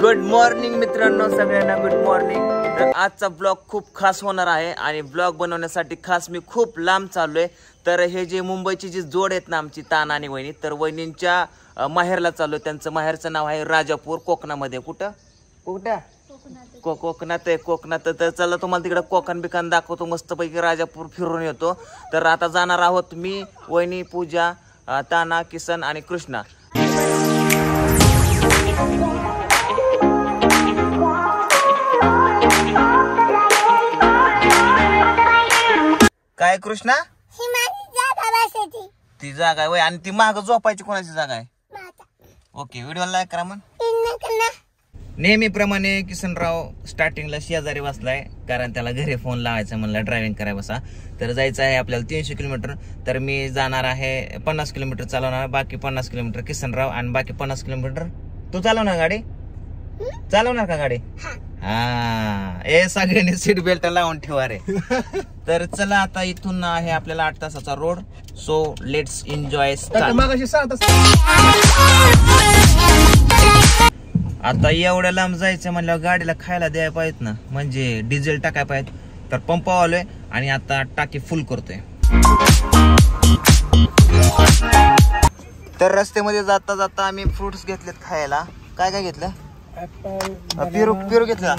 Good morning मित्रांनो, सगळ्यांना good morning. तर आजचा ब्लॉग खूप खास होणार आहे आणि ब्लॉग बनवण्यासाठी खास मी खूप लांब चाललोय। तर हे जे मुंबईची जी जोड आहेत ना आमची ताना आणि वहिनी, तर वहिनींच्या माहेरला चाललोय। त्यांचं माहेरचं नाव आहे राजापूर, कोकणामध्ये। कुठं कोकणात आहे, कोकणात। तर चला तुम्हाला तिकडे कोकण बिकन दाखवतो, मस्तपैकी राजापूर फिरून येतो। तर आता जाणार आहोत मी, वहिनी, पूजा, ताना, किसन आणि कृष्णा। काय कृष्णा? ती जागा आहे आणि ती माग झोपायची कोणाची जागा आहे? ओके, व्हिडिओ लाईक करा मग। नेहमीप्रमाणे किसनराव स्टार्टिंगला शेजारी बसलाय, कारण त्याला घरी फोन लावायचा म्हणलं, ड्रायव्हिंग करायला बसा। तर जायचं आहे आपल्याला 300 किलोमीटर। तर मी जाणार आहे 50 किलोमीटर चालवणार, बाकी 50 किलोमीटर किसनराव आणि बाकी 50 किलोमीटर तू चालवणार गाडी? चालवणार का गाडी? हा, ए सगळ्यांनी सीट बेल्ट लावून ठेवा रे। तर चला, आता इथून आहे आपल्याला 8 तासाचा रोड। So let's enjoy. आता एवढ्या लांब जायचं म्हणल्यावर गाडीला खायला द्यायला पाहिजेत ना, म्हणजे डिझेल टाकाय पाहिजे। तर पंप आलोय आणि आता टाकी फुल करतोय। तर रस्त्यामध्ये जाता जाता आम्ही फ्रुट्स घेतलेत खायला। काय काय घेतलं? पेरू घेतला,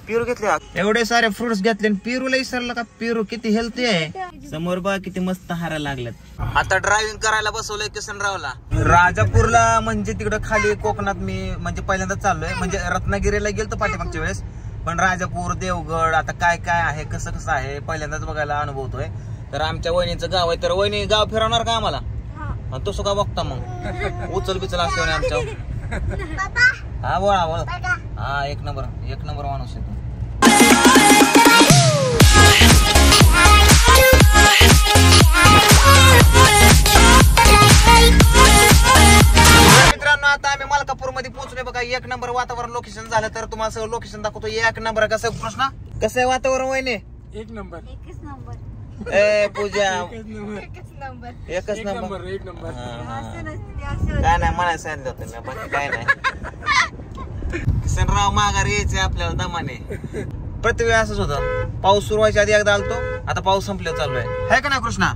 पेरू घेतले। एवढे सारे फ्रुट्स घेतले, पेरूला विसरलं का? पेरू किती हेल्थी आहे, समोर बघा किती मस्त हारा लागल्यात। आता ड्रायव्हिंग करायला बसवलंय किसनरावला। राजापूरला म्हणजे तिकडे खाली कोकणात मी म्हणजे पहिल्यांदा चाललोय, म्हणजे रत्नागिरीला गेलतो पाठीमागच्या वेळेस, पण राजापूर, देवगड आता काय काय आहे, कसं कसं आहे पहिल्यांदाच बघायला अनुभवतोय। तर आमच्या वहिनीचं गाव आहे, तर वहिनी गाव फिरवणार का आम्हाला? तसं का बघता मग, उचल बिचल असल्याने आमच्या। हा बोला बोला, हा एक नंबर माणूस आहे तू। मित्रांनो, आता आम्ही मलकापूर मध्ये पोहोचलोय बघा। एक नंबर वातावरण लोकेशन झालं, तर तुम्हाला सगळं लोकेशन दाखवतो। एक नंबर कसं आहे प्रश्न, कसं आहे वातावरण वहिनी? एक नंबर। ए पूजा, एकच नंबर। काय नाही म्हणायचं सांगितलं होतं, बाकी काय नाही। किसनराव माघारी यायचे आपल्याला दमाने। प्रत्येक वेळी असंच होतं, पाऊस सुरू व्हायच्या आधी एकदा आलतो, आता पाऊस संपल्यावर चालू आहे का नाही कृष्णा?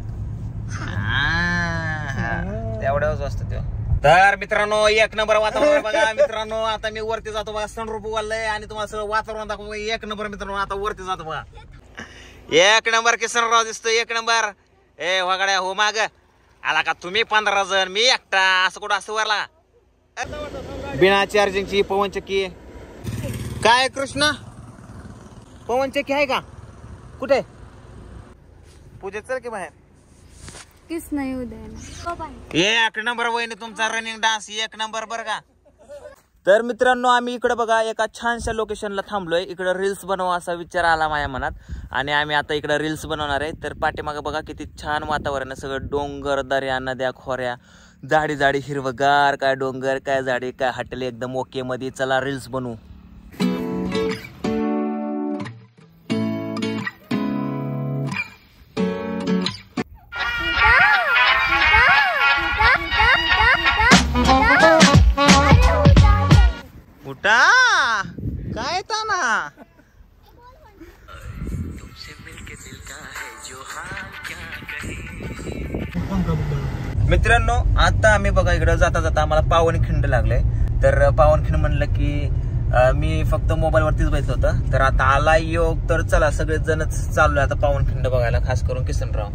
तेवढ्याच असतं तेव्हा। तर मित्रांनो, एक नंबर वातावरण बघा मित्रांनो। आता मी वरती जातो बघा, सनरूफ वाढलंय आणि तुम्हाला सगळं वातावरण दाखवतो। एक नंबर मित्रांनो, आता वरती जातो बघा। एक नंबर किसनराव दिसतो, एक नंबर। ए वगड्या हो माग आला का तुम्ही? 15 जण, मी एकटा, असं कुठं असं वरला? बिना चार्जिंगची पवन चक्की। काय कृष्णा, पवन चक्की आहे का? कुठे? पूजा चल की बाहेर। किस नाही उद्या एक नंबर वहिनी, तुमचा रनिंग डान्स एक नंबर बर का। तर मित्रांनो, आम्ही इकडे बघा एका छानशा लोकेशनला थांबलोय। इकडे रील्स बनवा असा विचार आला माझ्या मनात आणि आम्ही आता इकडे रील्स बनवणार आहे। तर पाठीमागे बघा किती छान वातावरण आहे, सगळं डोंगर, दर्या, नद्या, खोऱ्या, झाडी झाडी हिरवगार, काय डोंगर, काय झाडी, काय हटले, एकदम ओके मध्ये। चला रील्स बनवू। उठा, काय ताना? मित्रांनो, आता आम्ही बघा इकडे जाता जाता आम्हाला पावनखिंड लागले। तर पावनखिंड म्हणलं की मी फक्त मोबाईल वरतीच बघितलं होतं, तर आता आला योग। तर चला सगळे जणच चाललोय आता पावनखिंड बघायला, खास करून किसनराव।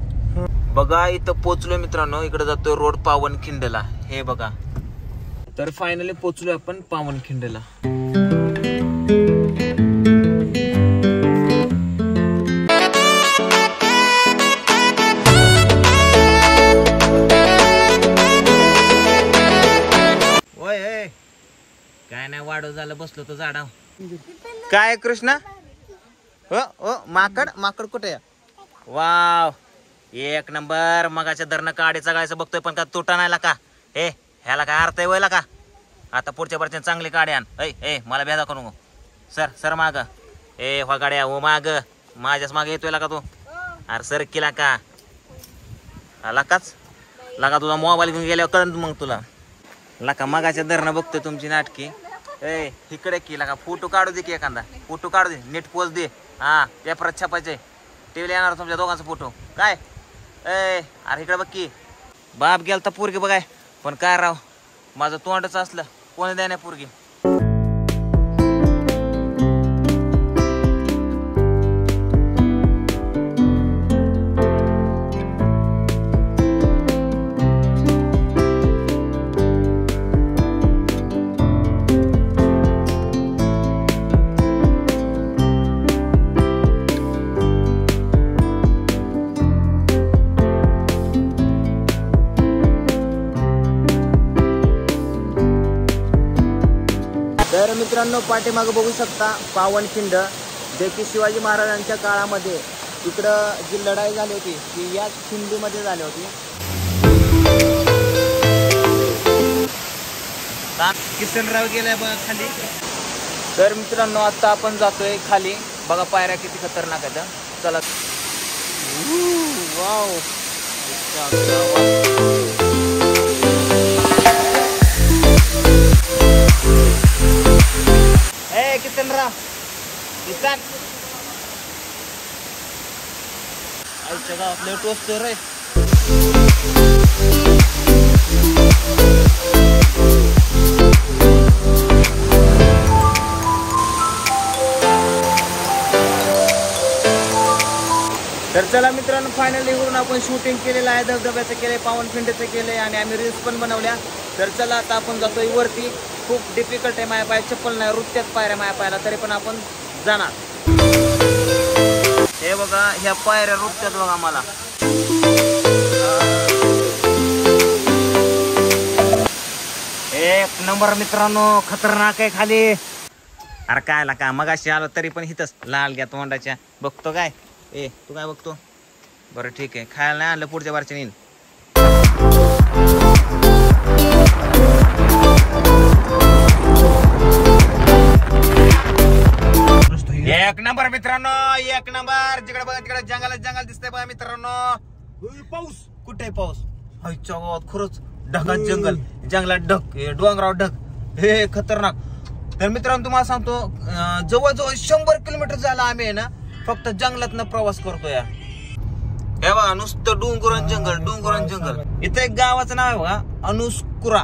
बघा इथं पोचलोय मित्रांनो, इकडे जातोय रोड पावनखिंडला, हे बघा। तर फायनली पोचलोय आपण पावनखिंडला। काय नाही, वाढव झालं, बसलो तर झाडाव। काय कृष्णा? ओ माकड, माकड कुठे? वाव, एक नंबर। मगाच्या धरणं काडीचा गायचं बघतोय, पण का तुटा नाही का? हे ह्याला काय अर्थ आहे वयला का? आता पुढच्या वर्षी चांगली गाडी आण। ए मला भेदा करू नको, सर माग। ए हो गाड्या, हो माग, माझ्याच मागे येतोय का तू? अरे सर केला का? लाकाच लाका तुझा मोबाईल घेऊन गेल्यावर कळन मग तुला. लाका मगाच्या धरणं बघतोय तुमची नाटकी. ए इकडे की लाका फोटो काढू दे की एखादा. फोटो काढू दे नीट पोच दे. हा पेपरात छापायचे. टीव्हीला येणार तुमच्या दोघांचा फोटो काय. ए अरे इकडे बघ की बाप गेलता पोरगी बघाय पण काय राव माझं तोंडच असलं कोणी द्या नाही पोरगी. तर मित्रांनो पाठीमागं बघू शकता पावनखिंड जे की शिवाजी महाराजांच्या काळामध्ये इकडं जी लढाई झाली होती ती याच खिंडीमध्ये झाली होती. किसनराव गेलाय बघा खाली. तर मित्रांनो आता आपण जातोय खाली. बघा पायऱ्या किती खतरनाक आहेत. चला. वाव किसनराव किसन आईच्या गावात लय टोचतोय रे. तर चला मित्रांनो फायनली इकडून आपण शूटिंग केलेलं आहे. धबधब्याचं केलंय पावनखिंडीचं केलंय आणि आम्ही रील्स पण बनवल्या. तर चला आता आपण जातोय वरती. खूप डिफिकल्ट आहे माझ्या पाय चप्पल नाही रुत्यात पायऱ्या माझ्या पायाला तरी पण आपण जाणार. हे बघा ह्या पायऱ्या रुत्यात बघा मला. एक नंबर मित्रांनो खतरनाक आहे खाली. अरे काय का मगाशी आलो तरी पण हिथच लाल घ्या तोंडाच्या बघतो काय. ए तू काय बघतो. बरं ठीक आहे खायला नाही आणलं पुढच्या बारच्या नेईल. एक नंबर मित्रांनो एक नंबर. जिकडे बघा तिकडे जंगल दिसतंय बघा मित्रांनो. पाऊस कुठे पाऊस. आईच्या गावात खरंच ढगात जंगल जंगलात ढग डोंगराव ढग हे खतरनाक. तर मित्रांनो तुम्हाला सांगतो जवळजवळ 100 किलोमीटर झाला आम्ही ना फक्त जंगलातनं प्रवास करतो या. हे बघा नुसतं डोंगरान जंगल. इथं एक गावाचं नाव आहे बघा अनुस्कुरा.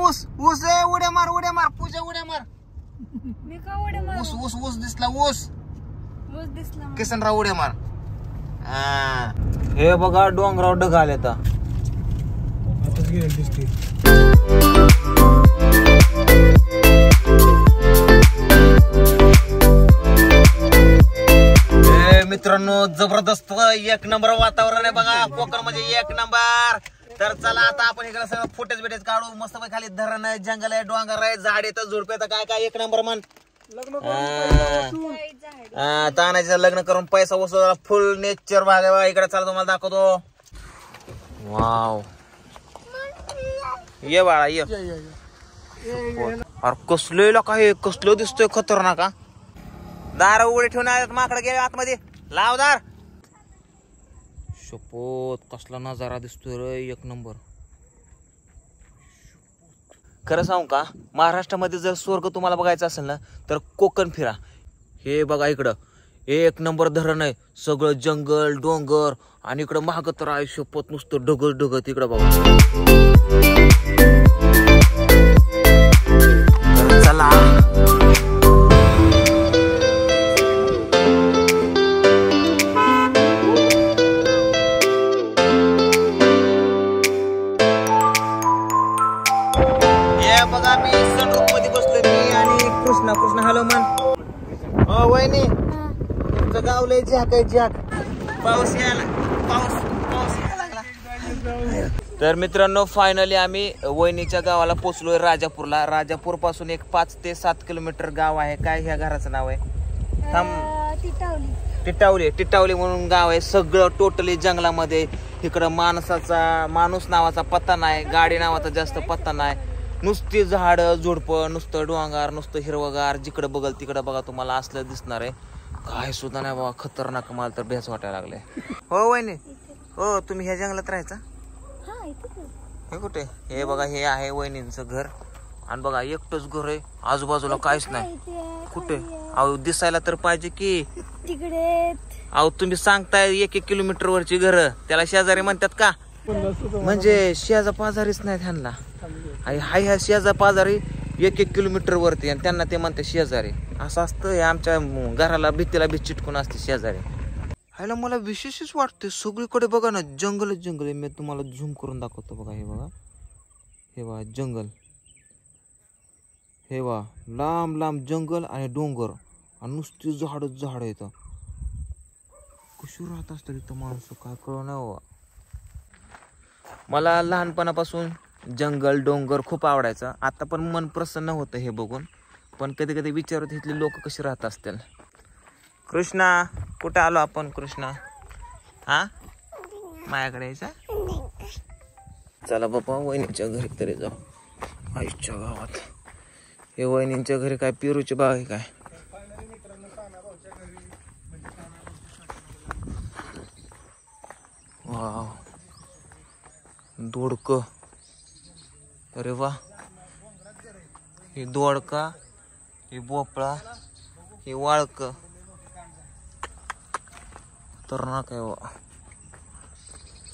ऊस ऊस उड्या मार पूजा उड्या मार. ऊस दिसला ऊस किसनराव उड्या मार. हे बघा डोंगराव ढग आले आता. मित्रांनो जबरदस्त एक नंबर वातावरण आहे बघा कोकण म्हणजे एक नंबर. तर चला आता आपण इकडे सगळं फुटेज बिटेज काढू. मस्त खाली धरण आहे जंगल आहे डोंगर आहे झाड येतं झुडपे काय काय एक नंबर मन. तानाजीचं लग्न करून पैसा वसूल फुल नेचर भाग आहे बघा. इकडे चला तुम्हाला दाखवतो. वाव ये बाळा ये. अरे कसलं लोक हे कसलं दिसतोय खतरनाक. दार उघडे ठेवून माकडे गेले आतमध्ये लावदार. शपथ कसला नजारा दिसतोय रे एक नंबर. खरं सांगू का महाराष्ट्रामध्ये जर स्वर्ग तुम्हाला बघायचा असेल ना तर कोकण फिरा. हे बघा इकडं एक नंबर धरण आहे सगळं जंगल डोंगर आणि इकडं महाग तर आहे शपथ नुसतं ढग तिकडं बघा. चला बघा मी सनरूफ मध्ये बसलोय मी आणि कृष्णा हॅलो मन. वहिनी तुमचं गाव लय झाक आहे झाक. पाऊस यायला लागला. तर मित्रांनो फायनली आम्ही वहिनीच्या गावाला पोहोचलोय राजापूरला. राजापूर पासून एक 5 ते 7 किलोमीटर गाव आहे. काय ह्या घराचं नाव आहे टिटावली म्हणून गाव आहे. सगळं टोटली जंगलामध्ये. इकडं माणूस नावाचा पत्ता नाही गाडी नावाचा जास्त पत्ता नाही. नुसती झाड झुडपं नुसतं डोंगर नुसतं हिरवगार. जिकडं बघल तिकडं बघा तुम्हाला असलं दिसणार आहे. काय सुद्धा नाही बाबा खतरनाक. मला तर भेस वाटायला लागले. हो वहिनी हो तुम्ही ह्या जंगलात राहायचा? हा इथे हे कुठे? हे बघा हे आहे वहिनींचं घर आणि बघा एकटंच घर आहे, आजूबाजूला काहीच नाही. कुठे? अहो दिसायला तर पाहिजे की. तिकडे अहो तुम्ही सांगताय 1-1 किलोमीटर वरची घर, त्याला शेजारी म्हणतात का? म्हणजे शेजा पाजारीच नाही त्यांना. हाय ह्या शेजा पाजारी 1-1 किलोमीटर वरती आणि त्यांना ते म्हणते शेजारी. असं असतं आमच्या घराला भीतीला भीत चिटकून असते शेजारी. ह्याला मला विशेषच वाटते. सगळीकडे बघा ना जंगलच जंगल आहे. मी तुम्हाला झूम करून दाखवतो बघा. हे बघा, हे बघा जंगल, हे बघा लांब लांब जंगल आणि डोंगर आणि नुसती झाडच झाड येतं. कशी राहत असतात इथं माणसं काय कळलं नाही बाबा. मला लहानपणापासून जंगल डोंगर खूप आवडायचं. आता पण मन प्रसन्न होतं हे बघून. पण कधी कधी विचारत इथले लोक कशी राहत असतील. कृष्णा कुठे आलो आपण? कृष्णा हा माझ्याकडे यायचा. चला बाबा वहिनीच्या घरी तरी जाऊ. आईच्या गावात हे वहिनींच्या घरी काय पेरूची बाग आहे काय? वाव दोडक. अरे वा, हे दोडका, हे भोपळा, हे वाळक तर ना काय वा.